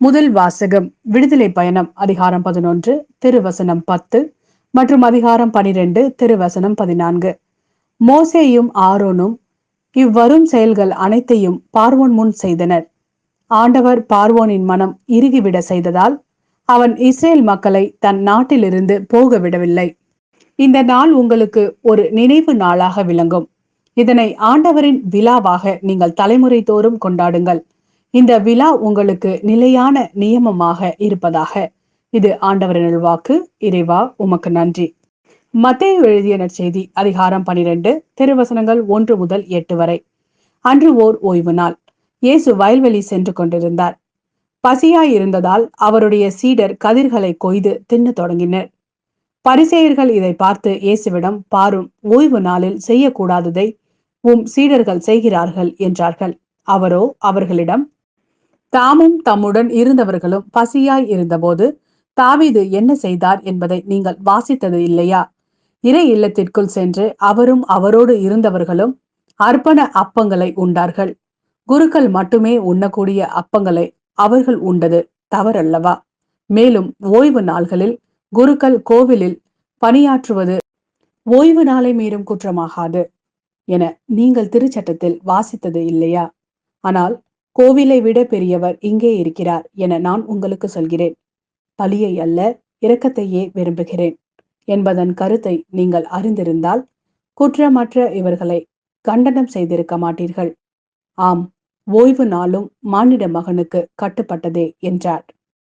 முதல் வாசகம் விடுதலை பயணம் அதிகாரம் 11 திருவசனம் 10 மற்றும் அதிகாரம் 12 திருவசனம் 14. மோசேயும் ஆரோனும் இவ்வரும் செயல்கள் அனைத்தையும் பார்வோன் முன் செய்தனர். ஆண்டவர் பார்வோனின் மனம் இறுகிவிட செய்ததால் அவன் இஸ்ரேல் மக்களை தன் நாட்டிலிருந்து போக விடவில்லை. இந்த நாள் உங்களுக்கு ஒரு நினைவு நாளாக விளங்கும். இதனை ஆண்டவரின் விழாவாக நீங்கள் தலைமுறை தோறும் கொண்டாடுங்கள். இந்த விழா உங்களுக்கு நிலையான நியமமாக இருப்பதாக. இது ஆண்டவரின் வாக்கு. இறைவா உமக்கு நன்றி. மத்தேயு எழுதிய நற்செய்தி அதிகாரம் 12 திருவசனங்கள் 1 முதல் 8 வரை. அன்று ஓர் ஓய்வு நாள். இயேசு வயல்வெளி சென்று கொண்டிருந்தார். பசியாய் இருந்ததால் அவருடைய சீடர் கதிர்களை கொய்து தின்னு தொடங்கினர். பரிசேயர்கள் இதை பார்த்து இயேசுவிடம், பாரும், ஓய்வு நாளில் செய்யக்கூடாததை சீடர்கள் செய்கிறார்கள் என்றார்கள். அவரோ அவர்களிடம், தாமும் தம்முடன் இருந்தவர்களும் பசியாய் இருந்தபோது தாவீது என்ன செய்தார் என்பதை நீங்கள் வாசித்தது இல்லையா? இறை இல்லத்திற்குள் சென்று அவரும் அவரோடு இருந்தவர்களும் அர்ப்பண அப்பங்களை உண்டார்கள். குருக்கள் மட்டுமே உண்ணக்கூடிய அப்பங்களை அவர்கள் உண்டது தவறல்லவா? மேலும் ஓய்வு நாள்களில் குருக்கள் கோவிலில் பணியாற்றுவது ஓய்வு நாளை மீறும் குற்றமாகாது என நீங்கள் திருச்சட்டத்தில் வாசித்தது இல்லையா? ஆனால் கோவிலை விட பெரியவர் இங்கே இருக்கிறார் என நான் உங்களுக்கு சொல்கிறேன். பலியை அல்ல, இரக்கத்தையே விரும்புகிறேன் என்பதன் கருத்தை நீங்கள் அறிந்திருந்தால் குற்றமற்ற இவர்களை கண்டனம் செய்திருக்க மாட்டீர்கள். ஆம், ஓய்வு நாளும் மானிட மகனுக்கு கட்டுப்பட்டதே என்றார்.